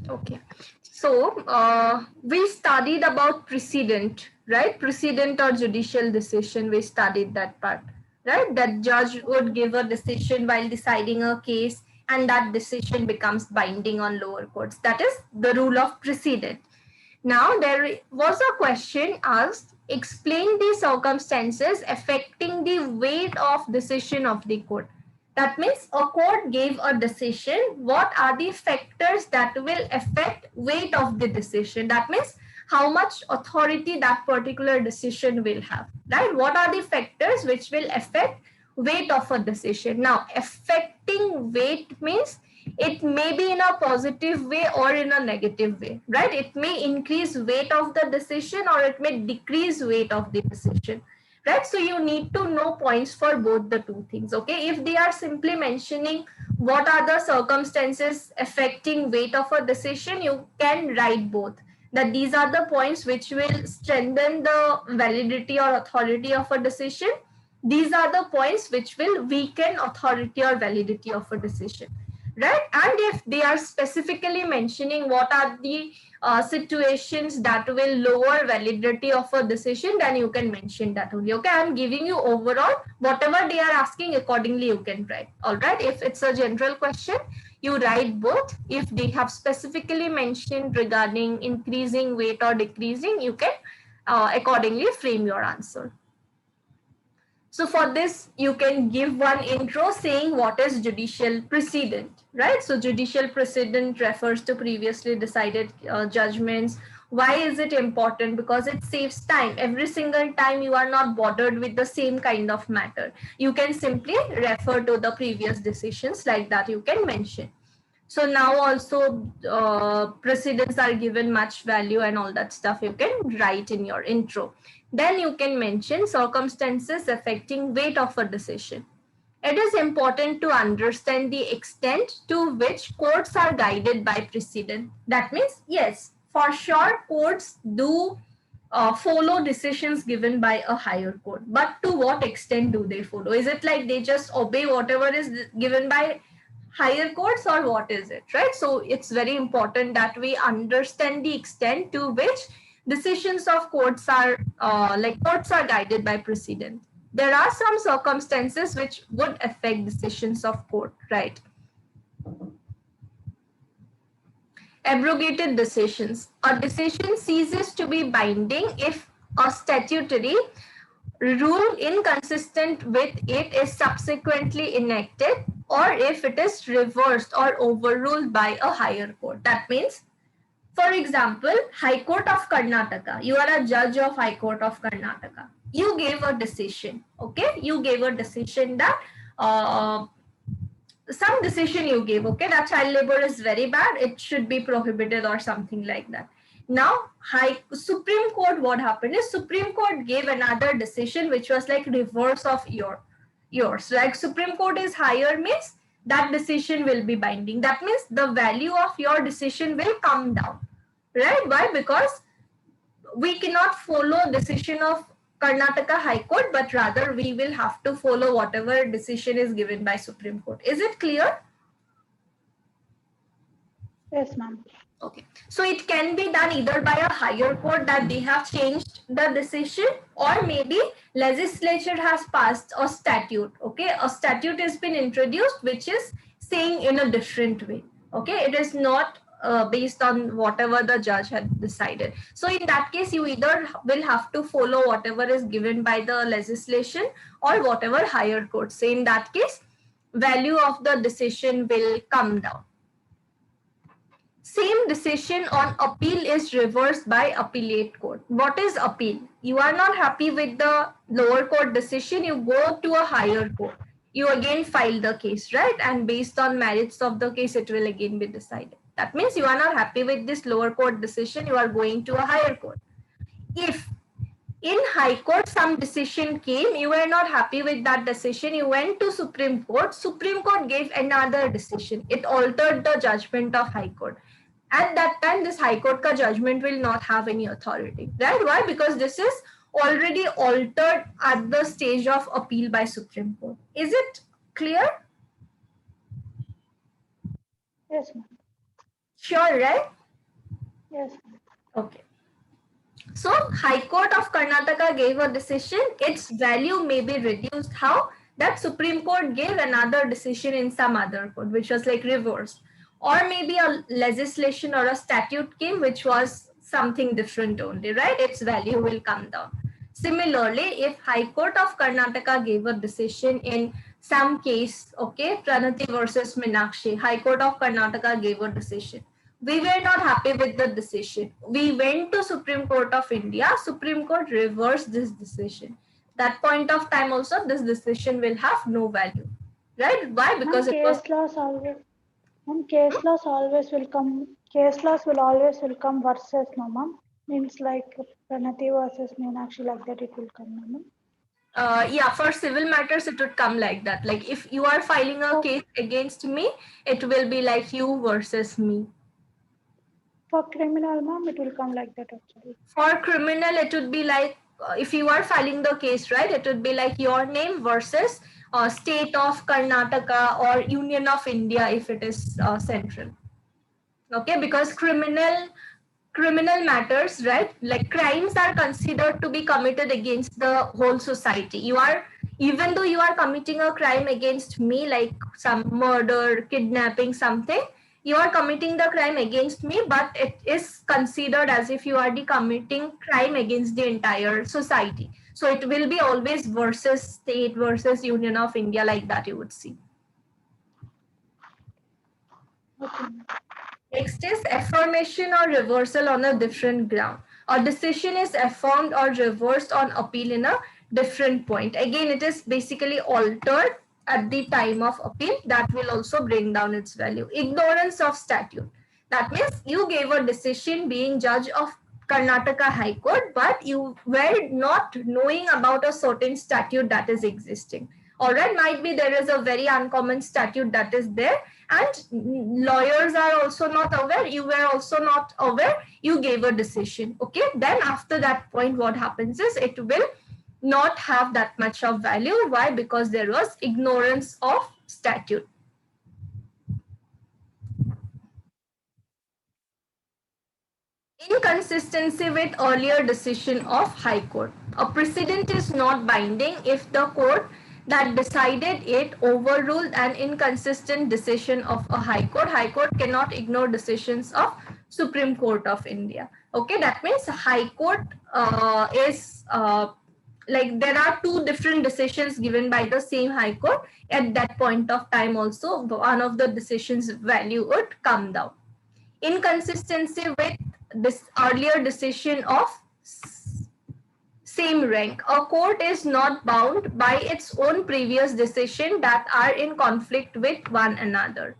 Okay. So we studied about precedent, right? Precedent or judicial decision. We studied that part, right? That judge would give a decision while deciding a case, and that decision becomes binding on lower courts. That is the rule of precedent. Now, there was a question asked, explain the circumstances affecting the weight of decision of the court. That means a court gave a decision. What are the factors that will affect weight of the decision? That means how much authority that particular decision will have, right? What are the factors which will affect weight of a decision? Now, affecting weight means it may be in a positive way or in a negative way, right? It may increase weight of the decision or it may decrease weight of the decision, right? So you need to know points for both the two things. Okay, if they are simply mentioning what are the circumstances affecting weight of a decision, you can write both, that these are the points which will strengthen the validity or authority of a decision. These are the points which will weaken authority or validity of a decision, right? And if they are specifically mentioning what are the situations that will lower validity of a decision, then you can mention that only. Okay, I'm giving you overall, whatever they are asking, accordingly you can write. All right, if it's a general question, you write both. If they have specifically mentioned regarding increasing weight or decreasing, you can accordingly frame your answer. So for this, you can give one intro saying what is judicial precedent, right? So judicial precedent refers to previously decided judgments. Why is it important? Because it saves time. Every single time you are not bothered with the same kind of matter. You can simply refer to the previous decisions, like that you can mention. So now also precedents are given much value and all that stuff you can write in your intro. Then you can mention circumstances affecting weight of a decision. It is important to understand the extent to which courts are guided by precedent. That means, yes, for sure, courts do follow decisions given by a higher court. But to what extent do they follow? Is it like they just obey whatever is given by higher courts, or what is it, right? So it's very important that we understand the extent to which decisions of courts are courts are guided by precedent. There are some circumstances which would affect decisions of court, right? Abrogated decisions. A decision ceases to be binding if a statutory rule inconsistent with it is subsequently enacted, or if it is reversed or overruled by a higher court. That means, for example, High Court of Karnataka, you are a judge of High Court of Karnataka. You gave a decision, okay? You gave a decision that some decision you gave, okay, that child labor is very bad, it should be prohibited or something like that. Now, Supreme Court, what happened is Supreme Court gave another decision which was like reverse of yours. Like Supreme Court is higher means that decision will be binding. That means the value of your decision will come down, right? Why? Because we cannot follow decision of Karnataka High Court, but rather we will have to follow whatever decision is given by Supreme Court. Is it clear? Yes, ma'am. Okay. So it can be done either by a higher court that they have changed the decision, or maybe legislature has passed a statute. Okay. A statute has been introduced which is saying in a different way. Okay. It is not based on whatever the judge had decided. So in that case, you either will have to follow whatever is given by the legislation or whatever higher court say. In that case, value of the decision will come down. Same decision on appeal is reversed by appellate court. What is appeal? You are not happy with the lower court decision, you go to a higher court. You again file the case, right? And based on merits of the case, it will again be decided. That means you are not happy with this lower court decision, you are going to a higher court. If in High Court some decision came, you were not happy with that decision, you went to Supreme Court, Supreme Court gave another decision. It altered the judgment of High Court. At that time, this High Court ka judgment will not have any authority, right? Why? Because this is already altered at the stage of appeal by Supreme Court. Is it clear? Yes, ma'am. Sure, right? Yes. Okay. So High Court of Karnataka gave a decision, its value may be reduced. How? That Supreme Court gave another decision in some other court, which was like reversed. Or maybe a legislation or a statute came, which was something different only, right? Its value will come down. Similarly, if High Court of Karnataka gave a decision in some case, okay, Pranati versus Meenakshi, High Court of Karnataka gave a decision. We were not happy with the decision. We went to Supreme Court of India. Supreme Court reversed this decision. That point of time also, this decision will have no value, right? Why? Because And it was case laws always will come. Case laws will always will come versus, no ma'am. Means like Pranati versus Meenakshi, like that it will come, no ma'am. yeah, for civil matters, it would come like that. Like if you are filing a case against me, it will be like you versus me. For criminal, ma'am, it will come like that actually. For criminal, it would be like if you are filing the case, right? It would be like your name versus state of Karnataka or Union of India if it is central. Okay, because criminal matters, right? Like crimes are considered to be committed against the whole society. You are, even though you are committing a crime against me, like some murder, kidnapping, something, you are committing the crime against me, but it is considered as if you are committing crime against the entire society. So it will be always versus state versus Union of India, like that you would see. Okay. Next is affirmation or reversal on a different ground. A decision is affirmed or reversed on appeal in a different point. Again, it is basically altered at the time of appeal. That will also bring down its value. Ignorance of statute. That means you gave a decision being judge of Karnataka High Court, but you were not knowing about a certain statute that is existing. All right, might be there is a very uncommon statute that is there, and lawyers are also not aware, you were also not aware, you gave a decision. Okay, then after that point, what happens is it will not have that much of value. Why? Because there was ignorance of statute. Inconsistency with earlier decision of High Court. A precedent is not binding if the court that decided it overruled an inconsistent decision of a High Court. High Court cannot ignore decisions of Supreme Court of India. Okay, that means High Court is like there are two different decisions given by the same High Court. At that point of time also, one of the decisions value would come down. Inconsistency with this earlier decision of same rank. A court is not bound by its own previous decision that are in conflict with one another.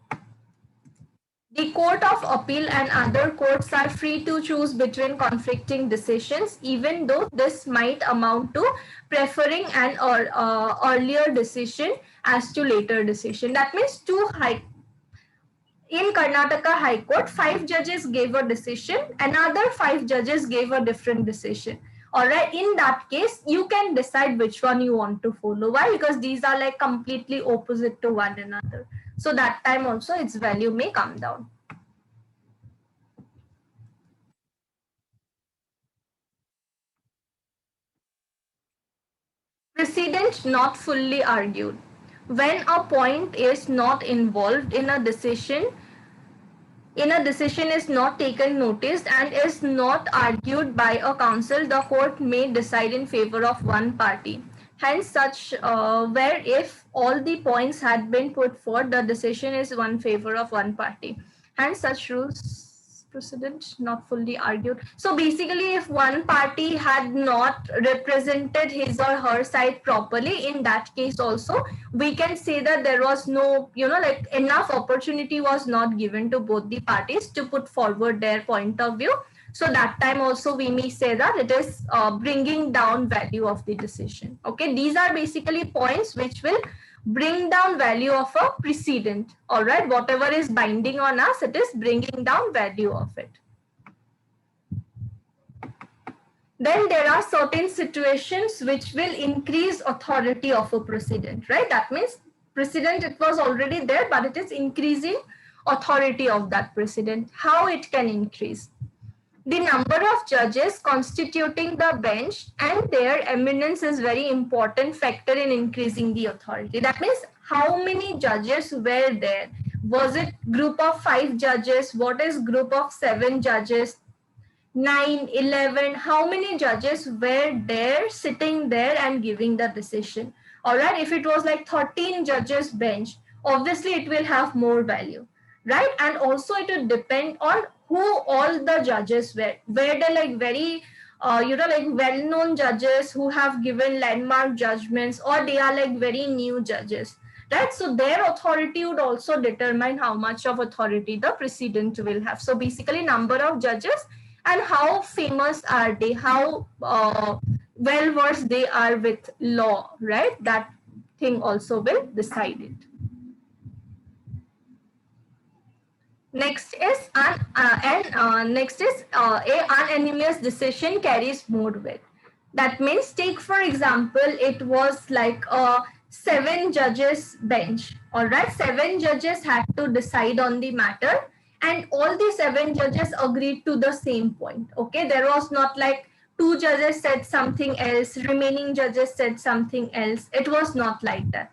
The Court of Appeal and other courts are free to choose between conflicting decisions, even though this might amount to preferring an earlier decision as to later decision. That means in Karnataka High Court, 5 judges gave a decision, another 5 judges gave a different decision. All right, in that case, you can decide which one you want to follow. Why? Because these are like completely opposite to one another. So that time also its value may come down. Precedent not fully argued. When a point is not involved in a decision is not taken notice and is not argued by a counsel, the court may decide in favor of one party. Hence, such where if all the points had been put forth, the decision is one favor of one party. Hence, such rules precedent not fully argued. So basically, if one party had not represented his or her side properly, in that case also, we can say that there was no, like enough opportunity was not given to both the parties to put forward their point of view. So that time also we may say that it is bringing down value of the decision. Okay, these are basically points which will bring down value of a precedent. All right, whatever is binding on us, it is bringing down value of it. Then there are certain situations which will increase authority of a precedent, right? That means precedent, it was already there, but it is increasing authority of that precedent. How it can increase? The number of judges constituting the bench and their eminence is very important factor in increasing the authority. That means how many judges were there? Was it group of 5 judges? What is group of 7 judges? 9, 11, how many judges were there sitting there and giving the decision? All right, if it was like 13 judges bench, obviously it will have more value, right? And also it will depend on who all the judges were. Were they like very like well-known judges who have given landmark judgments, or they are like very new judges, right? So their authority would also determine how much of authority the precedent will have. So basically number of judges and how famous are they, how well versed they are with law, right? That thing also will decide it. Next is a unanimous decision carries more weight. That means, take for example, it was like a 7 judges bench. All right, 7 judges had to decide on the matter, and all the 7 judges agreed to the same point. Okay, there was not like 2 judges said something else, remaining judges said something else. It was not like that.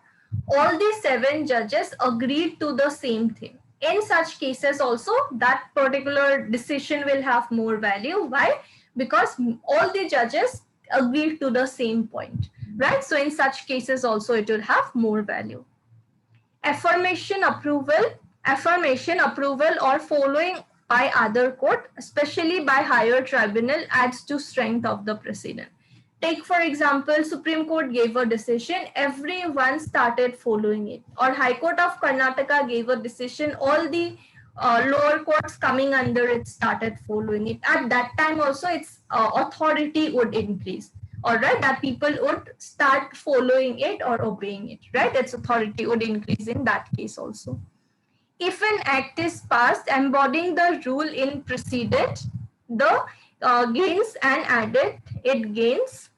All the 7 judges agreed to the same thing. In such cases also, that particular decision will have more value. Why? Because all the judges agreed to the same point, right? So in such cases also it will have more value. Affirmation, approval or following by other court, especially by higher tribunal, adds to strength of the precedent. Take for example, Supreme Court gave a decision, everyone started following it. Or High Court of Karnataka gave a decision, all the lower courts coming under it started following it. At that time also its authority would increase. All right, that people would start following it or obeying it, right? Its authority would increase in that case also. If an act is passed embodying the rule in precedent, the gains and added, it gains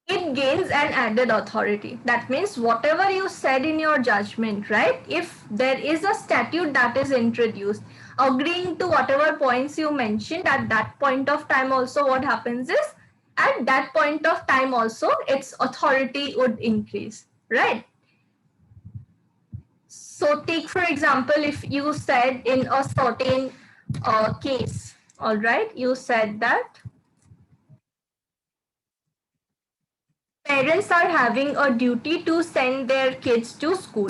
an added authority. That means whatever you said in your judgment, right? If there is a statute that is introduced, agreeing to whatever points you mentioned at that point of time also, what happens is, at that point of time also, its authority would increase, right? So take for example, if you said in a certain case, all right, you said that parents are having a duty to send their kids to school.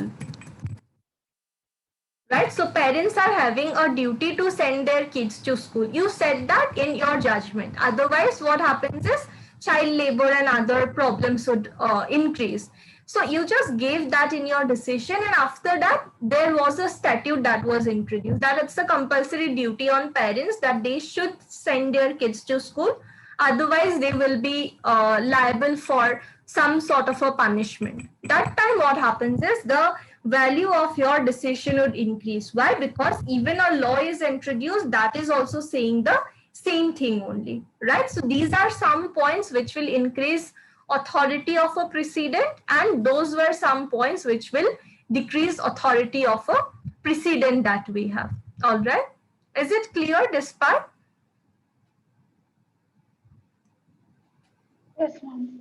Right? So parents are having a duty to send their kids to school. You said that in your judgment. Otherwise, what happens is child labor and other problems would increase. So you just gave that in your decision, and after that, there was a statute that was introduced that it's a compulsory duty on parents that they should send their kids to school. Otherwise, they will be liable for some sort of a punishment. That time, what happens is the value of your decision would increase. Why? Because even a law is introduced that is also saying the same thing only, right? So these are some points which will increase authority of a precedent, and those were some points which will decrease authority of a precedent that we have. All right, is it clear this part? Yes, ma'am.